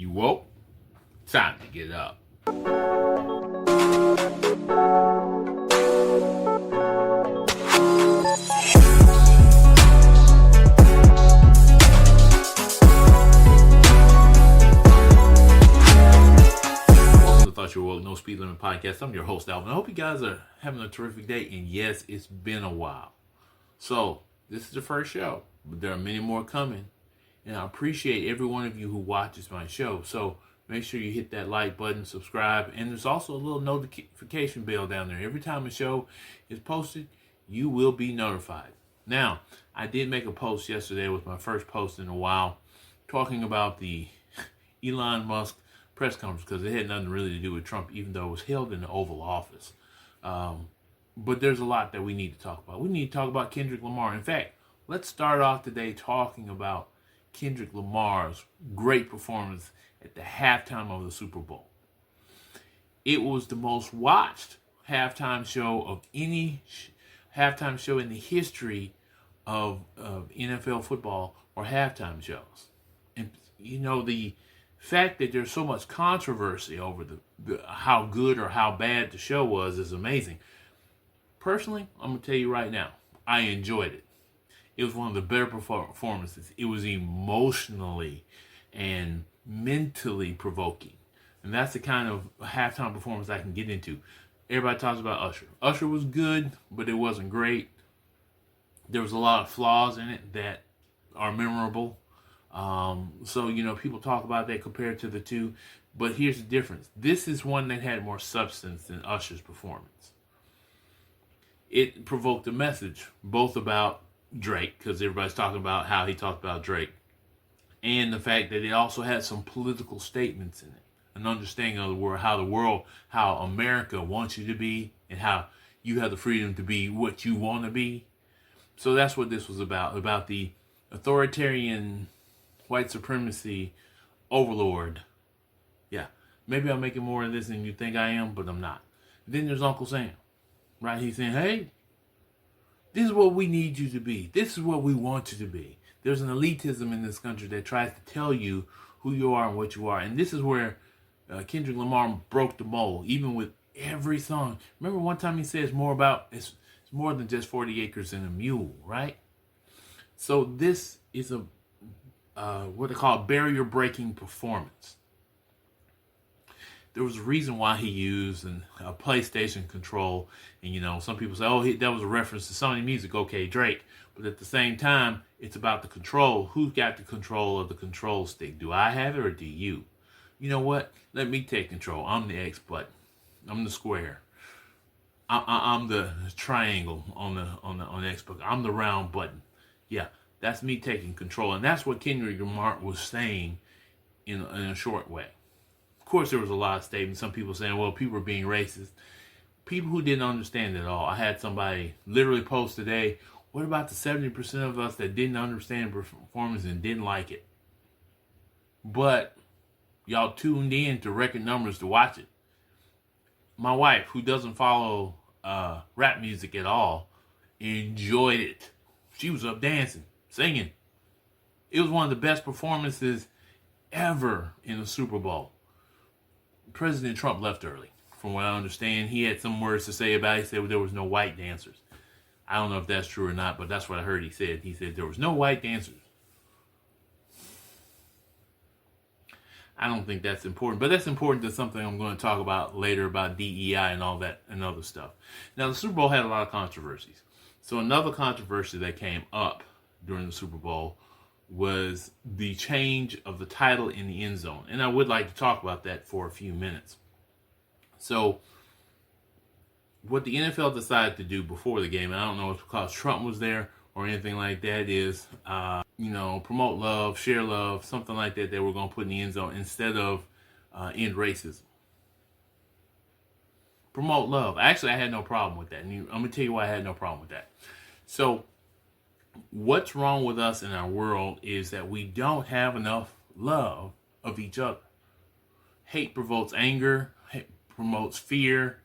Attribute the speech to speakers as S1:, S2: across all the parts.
S1: You woke? Time to get up. Thought You Were Woke, No Speed Limit Podcast. I'm your host, Alvin. I hope you guys are having a terrific day. And yes, it's been a while. So, this is the first show, but there are many more coming. And I appreciate every one of you who watches my show. So, make sure you hit that like button, subscribe, and there's also a little notification bell down there. Every time a show is posted, you will be notified. Now, I did make a post yesterday with my first post in a while talking about the Elon Musk press conference because it had nothing really to do with Trump, even though it was held in the Oval Office. But there's a lot that we need to talk about. We need to talk about Kendrick Lamar. In fact, let's start off today talking about Kendrick Lamar's great performance at the halftime of the Super Bowl. It was the most watched halftime show of any halftime show in the history of NFL football or halftime shows. And, you know, the fact that there's so much controversy over the how good or how bad the show was is amazing. Personally, I'm going to tell you right now, I enjoyed it. It was one of the better performances. It was emotionally and mentally provoking. And that's the kind of halftime performance I can get into. Everybody talks about Usher. Usher was good, but it wasn't great. There was a lot of flaws in it that are memorable. So, you know, people talk about that compared to the two. But here's the difference. This is one that had more substance than Usher's performance. It provoked a message, both about Drake, because everybody's talking about how he talked about Drake, and the fact that it also had some political statements in it, an understanding of the world, how America wants you to be, and how you have the freedom to be what you want to be. So that's what this was about the authoritarian white supremacy overlord. Yeah, maybe I'm making more of this than you think I am, but I'm not. Then there's Uncle Sam, right? He's saying, hey, this is what we need you to be. This is what we want you to be. There's an elitism in this country that tries to tell you who you are and what you are. And this is where Kendrick Lamar broke the mold, even with every song. Remember one time he said it's more than just 40 acres and a mule, right? So this is a what they call a barrier-breaking performance. There was a reason why he used a PlayStation control. And, you know, some people say, oh, that was a reference to Sony Music. Okay, Drake. But at the same time, it's about the control. Who's got the control of the control stick? Do I have it or do you? You know what? Let me take control. I'm the X button. I'm the square. I'm the triangle on the X button. I'm the round button. Yeah, that's me taking control. And that's what Kendrick Lamar was saying in a short way. Of course, there was a lot of statements. Some people saying, well, people are being racist. People who didn't understand it all. I had somebody literally post today, what about the 70% of us that didn't understand performance and didn't like it? But y'all tuned in to record numbers to watch it. My wife, who doesn't follow rap music at all, enjoyed it. She was up dancing, singing. It was one of the best performances ever in the Super Bowl. President Trump left early, from what I understand. He had some words to say about it. He said there was no white dancers. I don't know if that's true or not, but that's what I heard he said. He said there was no white dancers. I don't think that's important, but that's important to something I'm going to talk about later about DEI and all that and other stuff. Now, the Super Bowl had a lot of controversies. So another controversy that came up during the Super Bowl was the change of the title in the end zone. And I would like to talk about that for a few minutes. So, what the NFL decided to do before the game, and I don't know if it's because Trump was there or anything like that, is, promote love, share love, something like that they were going to put in the end zone instead of end racism. Promote love. Actually, I had no problem with that. And I'm going to tell you why I had no problem with that. So, what's wrong with us in our world is that we don't have enough love of each other. Hate provokes anger, hate promotes fear,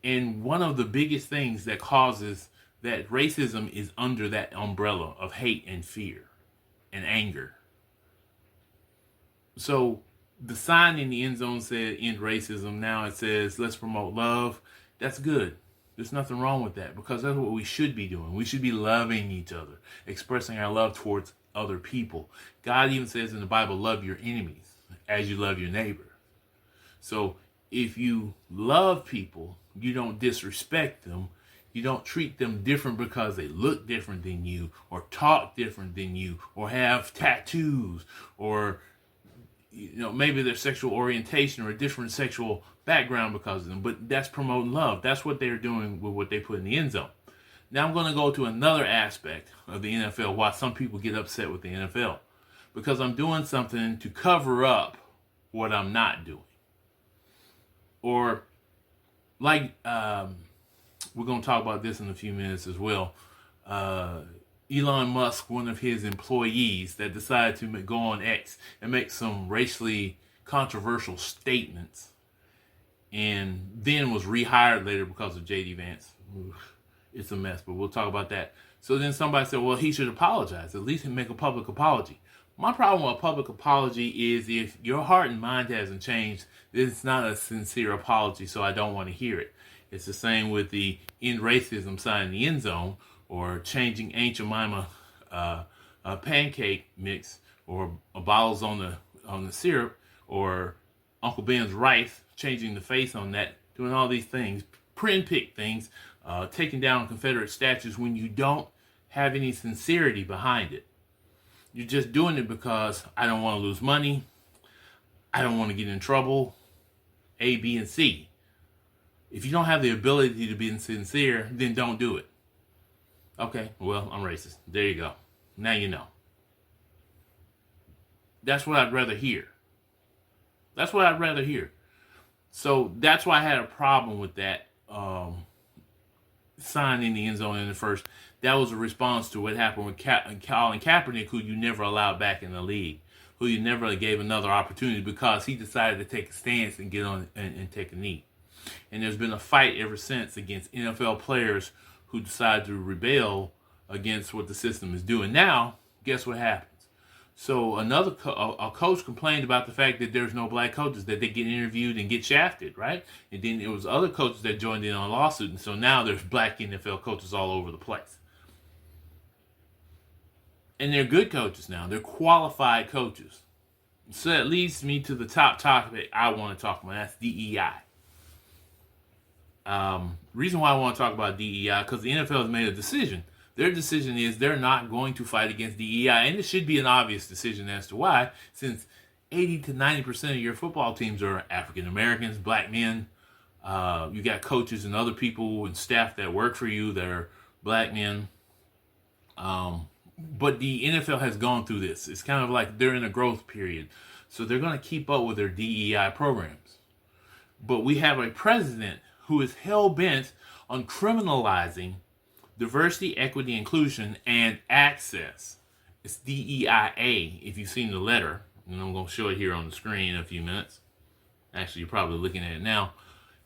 S1: and one of the biggest things that causes that racism is under that umbrella of hate and fear and anger. So The sign in the end zone said end racism. Now it says let's promote love. That's good. There's nothing wrong with that because that's what we should be doing. We should be loving each other, expressing our love towards other people. God even says in the Bible, love your enemies as you love your neighbor. So if you love people, you don't disrespect them. You don't treat them different because they look different than you or talk different than you or have tattoos or maybe their sexual orientation or a different sexual background because of them. But that's promoting love. That's what they're doing with what they put in the end zone. Now I'm going to go to another aspect of the NFL, why some people get upset with the NFL. Because I'm doing something to cover up what I'm not doing. Or like we're going to talk about this in a few minutes as well. Elon Musk, one of his employees that decided to go on X and make some racially controversial statements and then was rehired later because of J.D. Vance. It's a mess, but we'll talk about that. So then somebody said, well, he should apologize. At least make a public apology. My problem with a public apology is if your heart and mind hasn't changed, it's not a sincere apology, so I don't want to hear it. It's the same with the end racism sign in the end zone or changing Aunt Jemima a pancake mix or bottles on the syrup or Uncle Ben's rice, changing the face on that, doing all these things, print pick things, taking down Confederate statues when you don't have any sincerity behind it. You're just doing it because I don't want to lose money. I don't want to get in trouble. A, B, and C. If you don't have the ability to be sincere, then don't do it. Okay, well, I'm racist. There you go. Now you know. That's what I'd rather hear. That's what I'd rather hear. So that's why I had a problem with that sign in the end zone in the first. That was a response to what happened with Colin Kaepernick, who you never allowed back in the league, who you never gave another opportunity because he decided to take a stance and get on and take a knee. And there's been a fight ever since against NFL players who decide to rebel against what the system is doing. Now, guess what happens? So a coach complained about the fact that there's no black coaches, that they get interviewed and get shafted, right? And then there was other coaches that joined in on a lawsuit, and so now there's black NFL coaches all over the place. And they're good coaches now. They're qualified coaches. So that leads me to the top topic I want to talk about. That's DEI. Reason why I want to talk about DEI, because the NFL has made a decision. Their decision is they're not going to fight against DEI, and it should be an obvious decision as to why, since 80 to 90% of your football teams are African Americans, black men. You got coaches and other people and staff that work for you that are black men. But the NFL has gone through this. It's kind of like they're in a growth period, so they're going to keep up with their DEI programs. But we have a president who is hell-bent on criminalizing diversity, equity, inclusion, and access. It's DEIA, if you've seen the letter. And I'm going to show it here on the screen in a few minutes. Actually, you're probably looking at it now.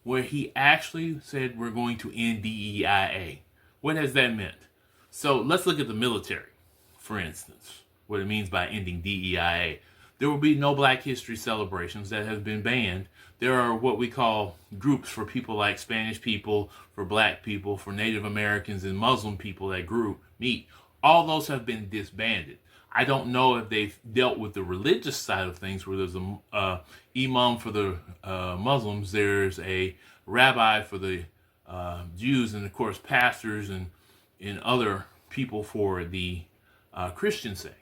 S1: Where he actually said we're going to end DEIA. What has that meant? So let's look at the military, for instance. What it means by ending DEIA. There will be no Black History celebrations that have been banned. There are what we call groups for people like Spanish people, for black people, for Native Americans and Muslim people that meet. All those have been disbanded. I don't know if they've dealt with the religious side of things where there's a imam for the Muslims, there's a rabbi for the Jews, and of course pastors and other people for the Christian sect.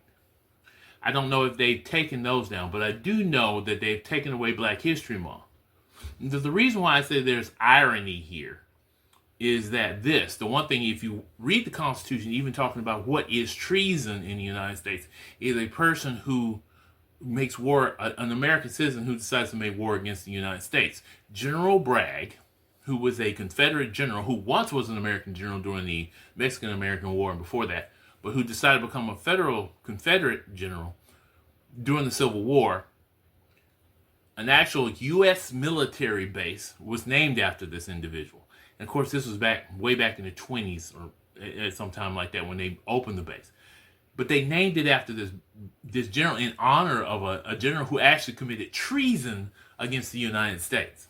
S1: I don't know if they've taken those down, but I do know that they've taken away Black History Month. The reason why I say there's irony here is that the one thing, if you read the Constitution, even talking about what is treason in the United States, is a person who makes war, an American citizen who decides to make war against the United States. General Bragg, who was a Confederate general, who once was an American general during the Mexican-American War and before that, but who decided to become a Confederate general during the Civil War. An actual U.S. military base was named after this individual. And of course, this was way back in the 20s or at some time like that when they opened the base. But they named it after this general in honor of a general who actually committed treason against the United States.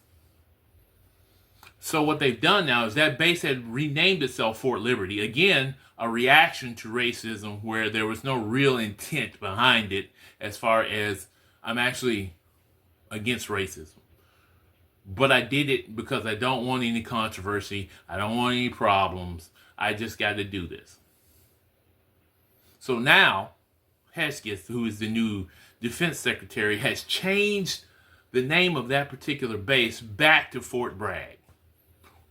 S1: So what they've done now is that base had renamed itself Fort Liberty. Again, a reaction to racism where there was no real intent behind it as far as I'm actually against racism. But I did it because I don't want any controversy. I don't want any problems. I just got to do this. So now, Hesketh, who is the new defense secretary, has changed the name of that particular base back to Fort Bragg,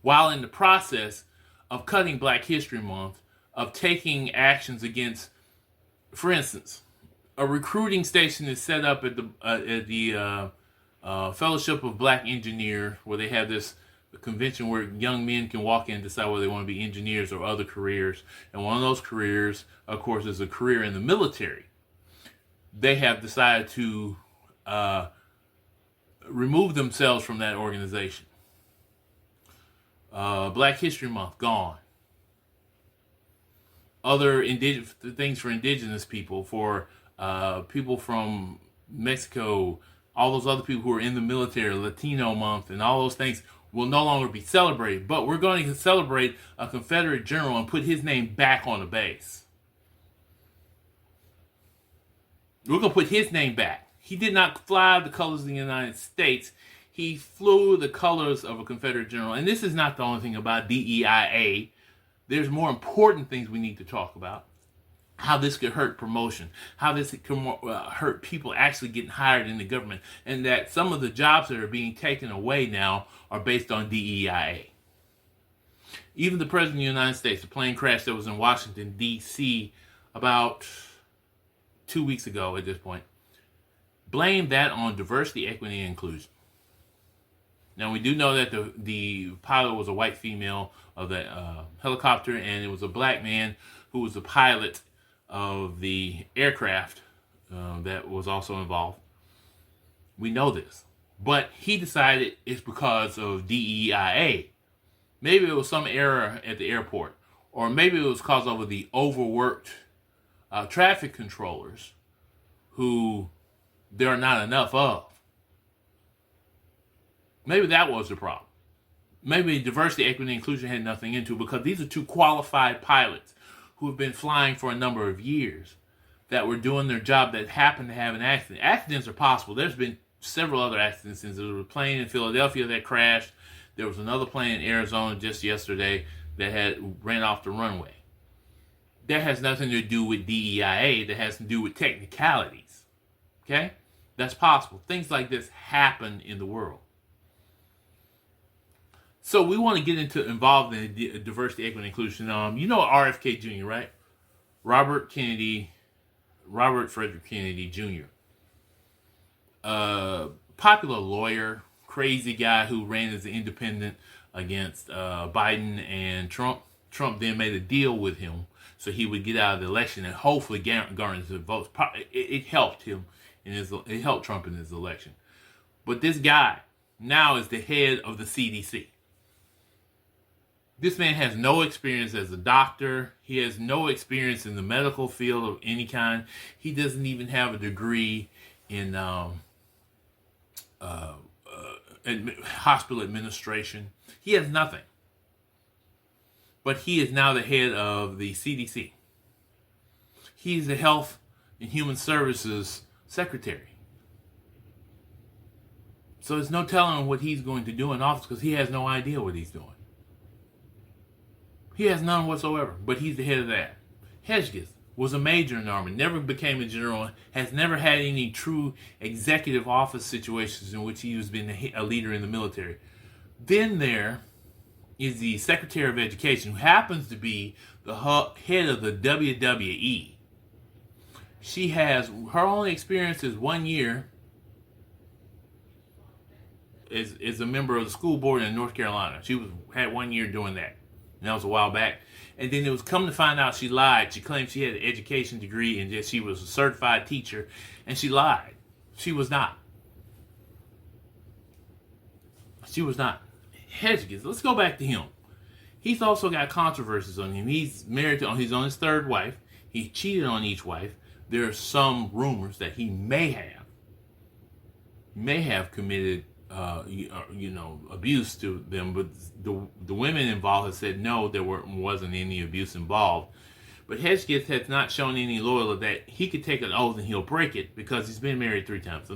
S1: while in the process of cutting Black History Month, of taking actions against, for instance, a recruiting station is set up at the Fellowship of Black Engineers, where they have this convention where young men can walk in and decide whether they want to be engineers or other careers. And one of those careers, of course, is a career in the military. They have decided to remove themselves from that organization. Black History Month, gone. Other things for indigenous people, for people from Mexico, all those other people who are in the military, Latino Month, and all those things will no longer be celebrated. But we're going to celebrate a Confederate general and put his name back on the base. We're going to put his name back. He did not fly the colors of the United States. He flew the colors of a Confederate general. And this is not the only thing about DEIA. There's more important things we need to talk about. How this could hurt promotion, how this could hurt people actually getting hired in the government, and that some of the jobs that are being taken away now are based on DEIA. Even the President of the United States, the plane crash that was in Washington, D.C. about 2 weeks ago at this point, blamed that on diversity, equity, and inclusion. Now, we do know that the pilot was a white female of the helicopter, and it was a black man who was the pilot of the aircraft that was also involved. We know this. But he decided it's because of DEIA. Maybe it was some error at the airport. Or maybe it was because of the overworked traffic controllers who there are not enough of. Maybe that was the problem. Maybe diversity, equity, and inclusion had nothing into it, because these are two qualified pilots who have been flying for a number of years that were doing their job that happened to have an accident. Accidents are possible. There's been several other accidents. There was a plane in Philadelphia that crashed. There was another plane in Arizona just yesterday that ran off the runway. That has nothing to do with DEIA. That has to do with technicalities. Okay? That's possible. Things like this happen in the world. So we want to get involved in diversity, equity, and inclusion. You know RFK Jr., right? Robert Frederick Kennedy Jr. Popular lawyer, crazy guy who ran as an independent against Biden and Trump. Trump then made a deal with him so he would get out of the election and hopefully garner the votes. It helped him it helped Trump in his election. But this guy now is the head of the CDC. This man has no experience as a doctor. He has no experience in the medical field of any kind. He doesn't even have a degree in hospital administration. He has nothing. But he is now the head of the CDC. He's the Health and Human Services Secretary. So there's no telling what he's going to do in office, because he has no idea what he's doing. He has none whatsoever, but he's the head of that. Hesketh was a major in the Army, never became a general, has never had any true executive office situations in which he has been a leader in the military. Then there is the Secretary of Education, who happens to be the head of the WWE. Her only experience is 1 year as a member of the school board in North Carolina. She had 1 year doing that. And that was a while back. And then it was come to find out she lied. She claimed she had an education degree and that she was a certified teacher. And she lied. She was not. She was not. Hesketh, let's go back to him. He's also got controversies on him. He's married he's on his third wife. He cheated on each wife. There are some rumors that he may have committed, abuse to them, but the women involved have said no, there wasn't any abuse involved. But Hedges has not shown any loyalty that he could take an oath and he'll break it because he's been married 3 times.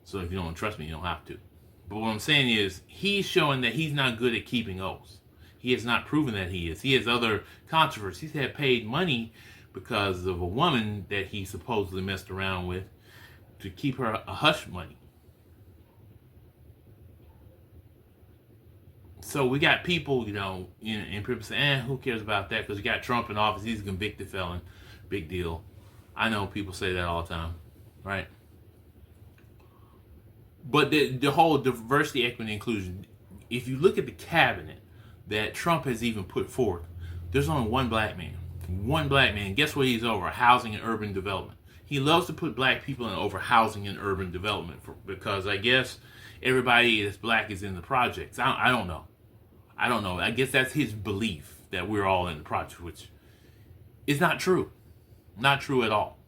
S1: So if you don't trust me, you don't have to. But what I'm saying is, he's showing that he's not good at keeping oaths. He has not proven that he is. He has other controversies. He's had paid money because of a woman that he supposedly messed around with to keep her a hush money. So we got people, in people saying, who cares about that? Because you got Trump in office. He's a convicted felon. Big deal. I know people say that all the time, right? But the whole diversity, equity, inclusion, if you look at the cabinet that Trump has even put forth, there's only one black man. One black man. Guess what he's over? Housing and urban development. He loves to put black people in over housing and urban development because I guess everybody that's black is in the projects. I don't know. I guess that's his belief that we're all in the projects, which is not true. Not true at all.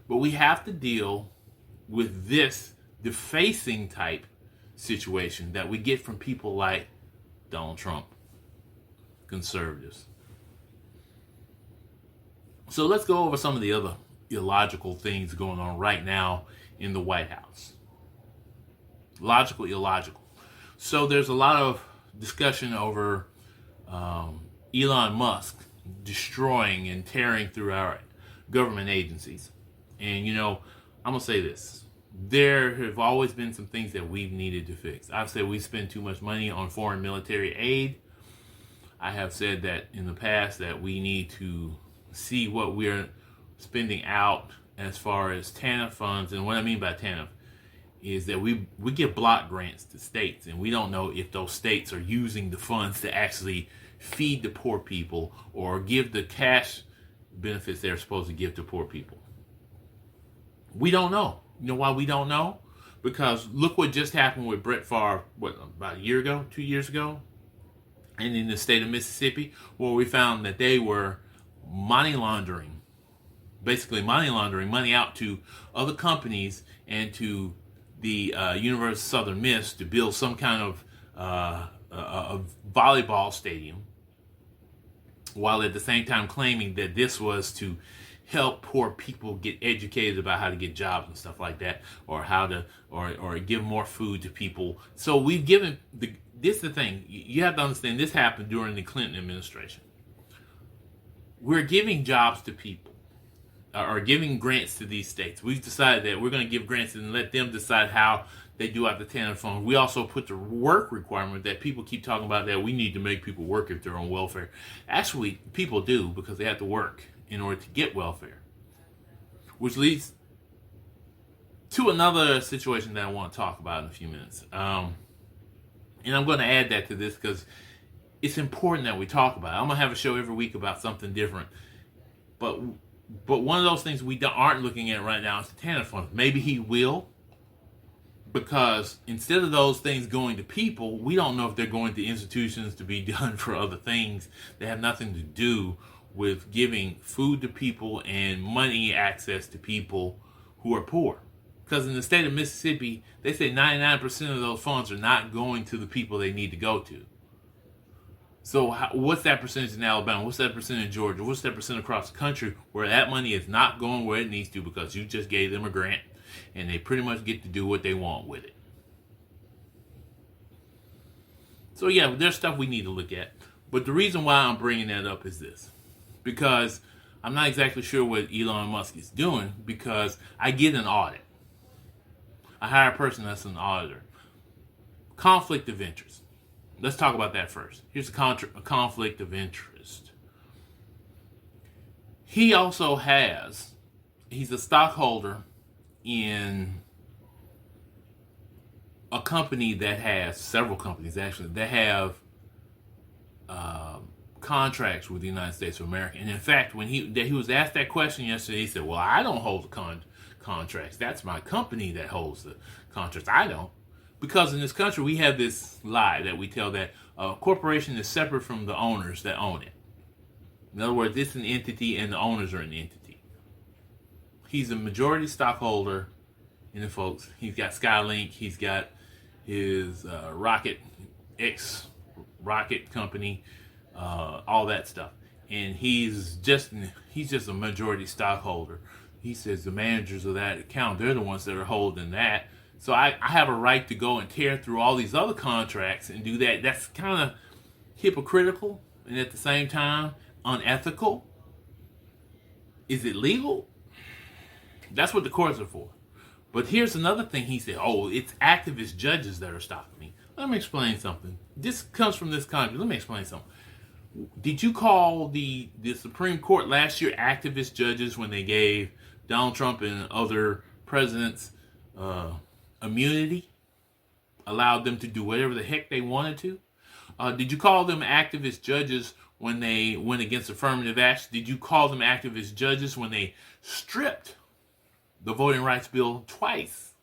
S1: But we have to deal with this defacing type situation that we get from people like Donald Trump, conservatives. So let's go over some of the other illogical things going on right now in the White House. Logical, illogical. So there's a lot of discussion over Elon Musk destroying and tearing through our government agencies. And, I'm going to say this. There have always been some things that we've needed to fix. I've said we spend too much money on foreign military aid. I have said that in the past that we need to see what we're spending out as far as TANF funds. And what I mean by TANF is that we give block grants to states, and we don't know if those states are using the funds to actually feed the poor people or give the cash benefits they're supposed to give to poor people. We don't know. You know why we don't know? Because look what just happened with Brett Favre, about a year ago, 2 years ago, and in the state of Mississippi, where we found that they were money laundering money out to other companies and to the University of Southern Miss to build some kind of a volleyball stadium, while at the same time claiming that this was to help poor people get educated about how to get jobs and stuff like that, or how to or give more food to people. So we've given this is the thing. You have to understand, this happened during the Clinton administration. We're giving jobs to people, or giving grants to these states. We've decided that we're going to give grants and let them decide how they do out the TANF fund. We also put the work requirement that people keep talking about, that we need to make people work if they're on welfare. Actually, people do, because they have to work in order to get welfare. Which leads to another situation that I want to talk about in a few minutes. And I'm going to add that to this because it's important that we talk about it. I'm going to have a show every week about something different. But one of those things we aren't looking at right now is the TANF fund. Maybe he will, because instead of those things going to people, we don't know if they're going to institutions to be done for other things that have nothing to do with giving food to people and money access to people who are poor. Because in the state of Mississippi, they say 99% of those funds are not going to the people they need to go to. So what's that percentage in Alabama? What's that percentage in Georgia? What's that percent across the country where that money is not going where it needs to because you just gave them a grant and they pretty much get to do what they want with it? So yeah, there's stuff we need to look at. But the reason why I'm bringing that up is this. Because I'm not exactly sure what Elon Musk is doing, because I get an audit. I hire a person that's an auditor. Conflict of interest. Let's talk about that first. Here's a conflict of interest. He also he's a stockholder in a company that has, several companies actually, that have contracts with the United States of America. And in fact, when he was asked that question yesterday, he said, well, I don't hold the contracts. That's my company that holds the contracts. I don't. Because in this country, we have this lie that we tell that a corporation is separate from the owners that own it. In other words, it's an entity and the owners are an entity. He's a majority stockholder in the folks. He's got Skylink. He's got his rocket company, all that stuff. And he's just a majority stockholder. He says the managers of that account, they're the ones that are holding that. So I have a right to go and tear through all these other contracts and do that. That's kind of hypocritical and at the same time unethical. Is it legal? That's what the courts are for. But here's another thing he said. Oh, it's activist judges that are stopping me. Let me explain something. This comes from this country. Let me explain something. Did you call the Supreme Court last year activist judges when they gave Donald Trump and other presidents immunity? Allowed them to do whatever the heck they wanted to? Did you call them activist judges when they went against affirmative action? Did you call them activist judges when they stripped the voting rights bill twice?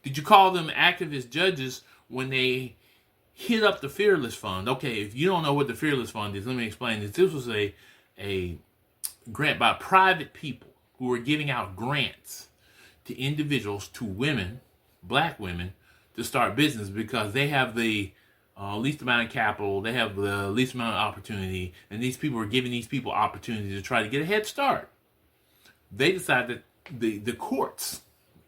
S1: Did you call them activist judges when they hit up the Fearless Fund? Okay, if you don't know what the Fearless Fund is, let me explain this. This was a grant by private people who were giving out grants to individuals, to women, black women, to start business because they have the least amount of capital, they have the least amount of opportunity, and these people are giving these people opportunity to try to get a head start. They decided that the courts,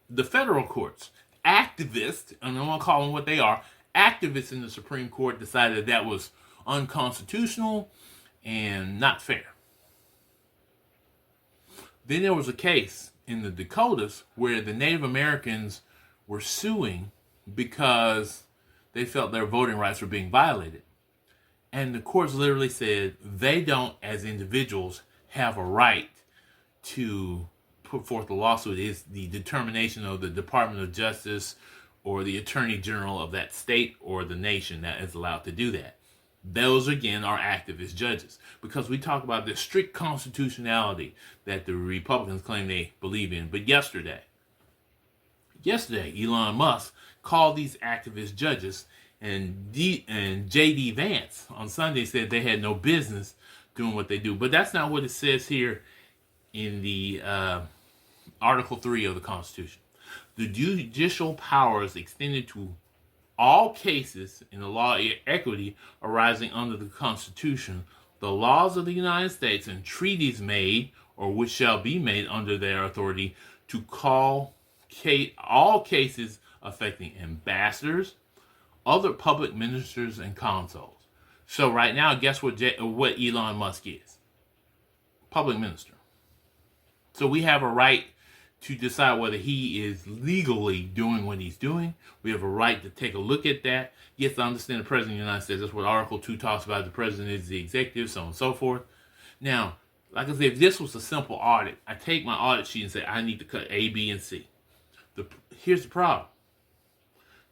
S1: the federal courts, activists, and I want to call them what they are, activists in the Supreme Court decided that was unconstitutional and not fair. Then there was a case in the Dakotas where the Native Americans were suing because they felt their voting rights were being violated. And the courts literally said they don't, as individuals, have a right to put forth a lawsuit. It's the determination of the Department of Justice or the Attorney General of that state or the nation that is allowed to do that. Those, again, are activist judges. Because we talk about the strict constitutionality that the Republicans claim they believe in. But yesterday, Elon Musk called these activist judges, and J.D. Vance on Sunday said they had no business doing what they do. But that's not what it says here in the Article 3 of the Constitution. The judicial powers extended to all cases in the law of equity arising under the Constitution, the laws of the United States, and treaties made or which shall be made under their authority to call all cases affecting ambassadors, other public ministers, and consuls. So right now, guess what Elon Musk is? Public minister. So we have a right to decide whether he is legally doing what he's doing. We have a right to take a look at that. Yes, I understand the President of the United States. That's what Article 2 talks about. The President is the executive, so on and so forth. Now, like I said, if this was a simple audit, I take my audit sheet and say, I need to cut A, B, and C. Here's the problem.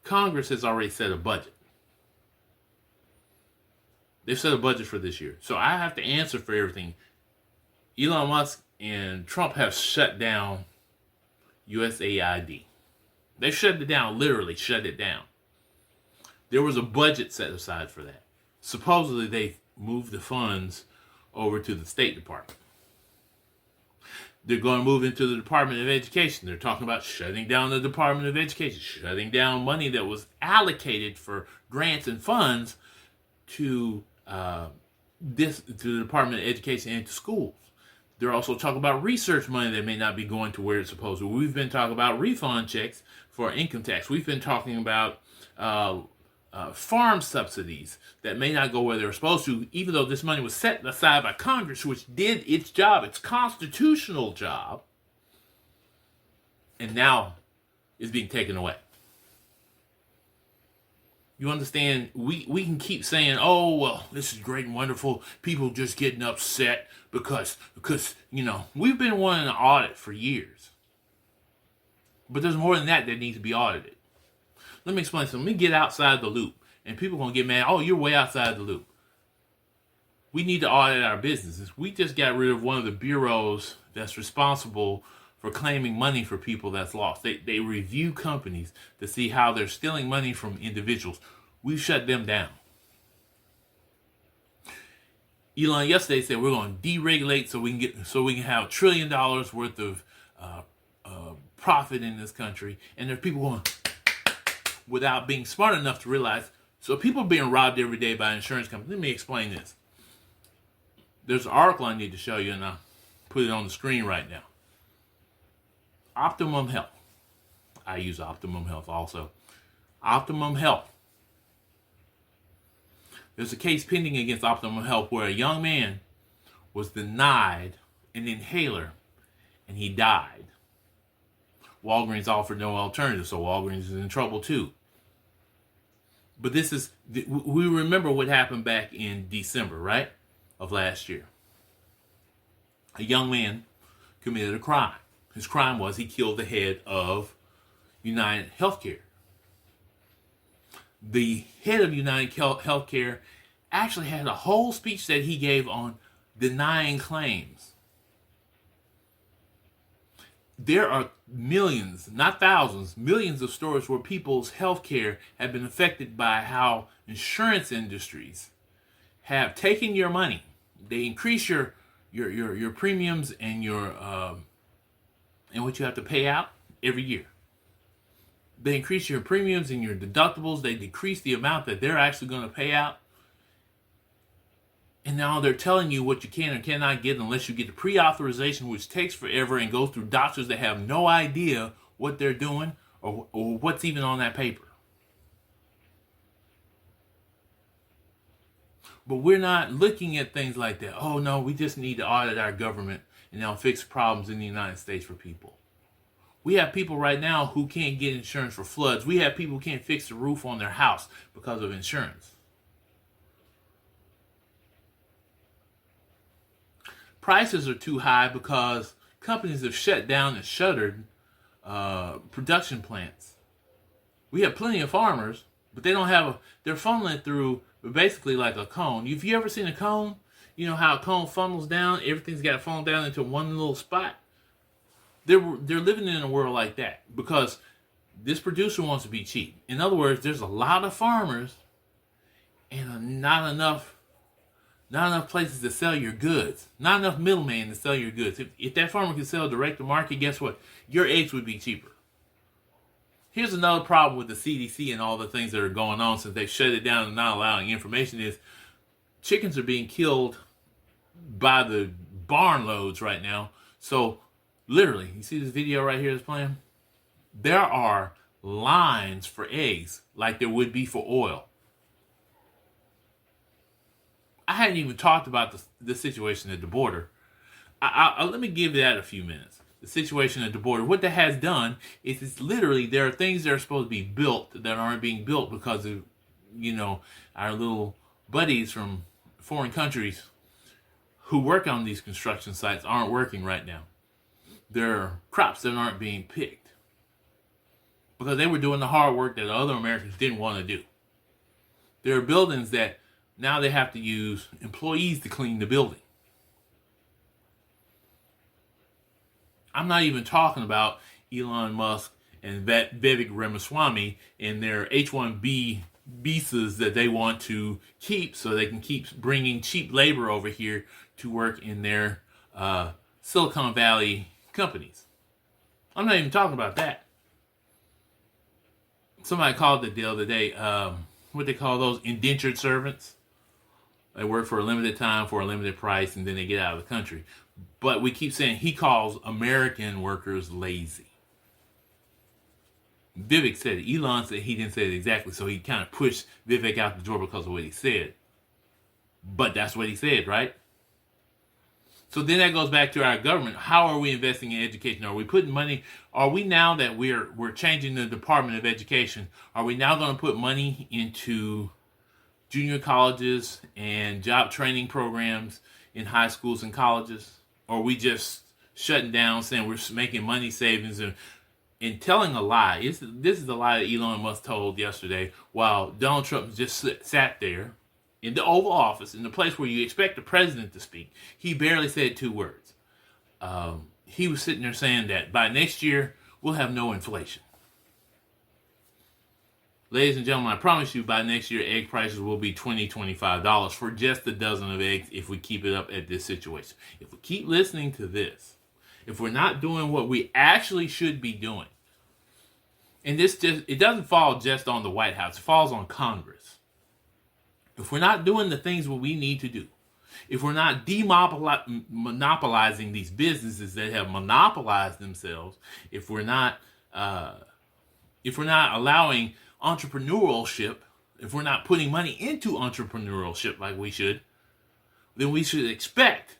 S1: Congress has already set a budget. They've set a budget for this year. So I have to answer for everything. Elon Musk and Trump have shut down USAID. They shut it down, literally shut it down. There was a budget set aside for that. Supposedly they moved the funds over to the State Department. They're going to move into the Department of Education. They're talking about shutting down the Department of Education, shutting down money that was allocated for grants and funds to the Department of Education and to schools. They're also talking about research money that may not be going to where it's supposed to. We've been talking about refund checks for income tax. We've been talking about farm subsidies that may not go where they're supposed to, even though this money was set aside by Congress, which did its job, its constitutional job, and now is being taken away. You understand? We can keep saying, oh, well, this is great and wonderful. People just getting upset because we've been wanting an audit for years. But there's more than that needs to be audited. Let me explain something. Let me get outside the loop. And people are going to get mad. Oh, you're way outside the loop. We need to audit our businesses. We just got rid of one of the bureaus that's responsible for claiming money for people that's lost. They review companies to see how they're stealing money from individuals. We've shut them down. Elon yesterday said we're going to deregulate so we can have $1 trillion worth of profit in this country, and there's people going without being smart enough to realize. So people are being robbed every day by insurance companies. Let me explain this. There's an article I need to show you, and I'll put it on the screen right now. Optimum Health. I use Optimum Health also. Optimum Health. There's a case pending against Optimum Health where a young man was denied an inhaler and he died. Walgreens offered no alternative, so Walgreens is in trouble too. But we remember what happened back in December, right, of last year. A young man committed a crime. His crime was he killed the head of United Healthcare. The head of United Healthcare actually had a whole speech that he gave on denying claims. There are millions, not thousands, millions of stories where people's health care have been affected by how insurance industries have taken your money. They increase your premiums and and what you have to pay out every year. They increase your premiums and your deductibles. They decrease the amount that they're actually going to pay out. And now they're telling you what you can and cannot get unless you get the pre-authorization, which takes forever and goes through doctors that have no idea what they're doing or what's even on that paper. But we're not looking at things like that. Oh, no, we just need to audit our government and now fix problems in the United States for people. We have people right now who can't get insurance for floods. We have people who can't fix the roof on their house because of insurance. Prices are too high because companies have shut down and shuttered production plants. We have plenty of farmers, but they don't have they're funneling through basically like a cone. Have you ever seen a cone? You know how a cone funnels down? Everything's got to funnel down into one little spot. They're living in a world like that because this producer wants to be cheap. In other words, there's a lot of farmers and not enough places to sell your goods. Not enough middlemen to sell your goods. If that farmer could sell direct to market, guess what? Your eggs would be cheaper. Here's another problem with the CDC and all the things that are going on since they've shut it down and not allowing information is chickens are being killed by the barn loads right now. So literally, you see this video right here that's playing? There are lines for eggs like there would be for oil. I hadn't even talked about the situation at the border. Let me give that a few minutes. The situation at the border. What that has done is it's literally there are things that are supposed to be built that aren't being built because of, our little buddies from foreign countries who work on these construction sites aren't working right now. There are crops that aren't being picked because they were doing the hard work that other Americans didn't want to do. There are buildings that now they have to use employees to clean the building. I'm not even talking about Elon Musk and Vivek Ramaswamy and their H-1B visas that they want to keep so they can keep bringing cheap labor over here to work in their Silicon Valley companies. I'm not even talking about that. Somebody called it the other day, what they call those indentured servants. They work for a limited time for a limited price and then they get out of the country. But we keep saying he calls American workers lazy. Vivek said it. Elon said he didn't say it exactly, so he kind of pushed Vivek out the door because of what he said. But that's what he said, right? So then that goes back to our government. How are we investing in education? Are we putting money? Are we now that we're changing the Department of Education? Are we now going to put money into junior colleges and job training programs in high schools and colleges? Or are we just shutting down, saying we're making money savings and telling a lie? This is the lie that Elon Musk told yesterday while Donald Trump just sat there in the Oval Office, in the place where you expect the president to speak. He barely said 2 words. He was sitting there saying that by next year, we'll have no inflation. Ladies and gentlemen, I promise you by next year, egg prices will be $20, $25 for just a dozen of eggs if we keep it up at this situation. If we keep listening to this, if we're not doing what we actually should be doing, and it doesn't fall just on the White House, it falls on Congress. If we're not doing the things what we need to do, if we're not monopolizing these businesses that have monopolized themselves, if we're not allowing entrepreneurship, if we're not putting money into entrepreneurship like we should, then we should expect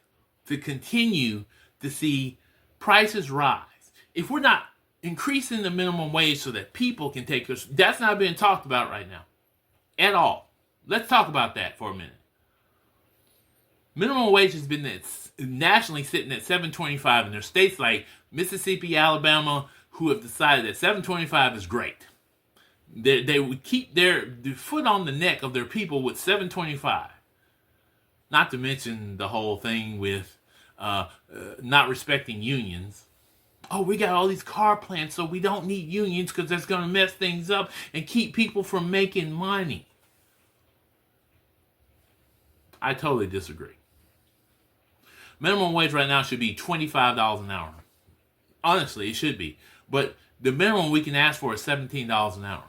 S1: to continue to see prices rise. If we're not increasing the minimum wage so that people can take us, that's not being talked about right now at all. Let's talk about that for a minute. Minimum wage has been nationally sitting at $7.25, and there's states like Mississippi, Alabama, who have decided that $7.25 is great. They would keep their foot on the neck of their people with $7.25. Not to mention the whole thing with not respecting unions. Oh, we got all these car plants, so we don't need unions because that's going to mess things up and keep people from making money. I totally disagree. Minimum wage right now should be $25 an hour. Honestly, it should be. But the minimum we can ask for is $17 an hour.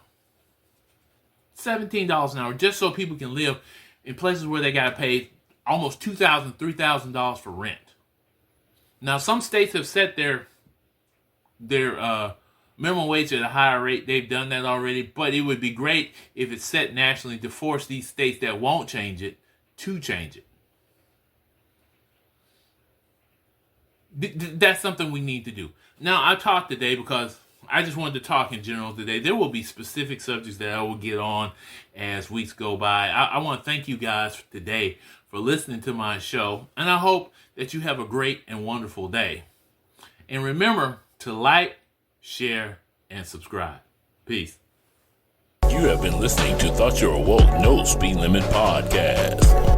S1: $17 an hour, just so people can live in places where they got to pay almost $2,000, $3,000 for rent. Now, some states have set their minimum wage at a higher rate. They've done that already, but it would be great if it's set nationally to force these states that won't change it to change it. That's something we need to do. Now, I talked today because I just wanted to talk in general today. There will be specific subjects that I will get on as weeks go by. I want to thank you guys today for listening to my show, and I hope that you have a great and wonderful day. And remember to like, share, and subscribe. Peace.
S2: You have been listening to Thought You Were Woke, No Speed Limit Podcast.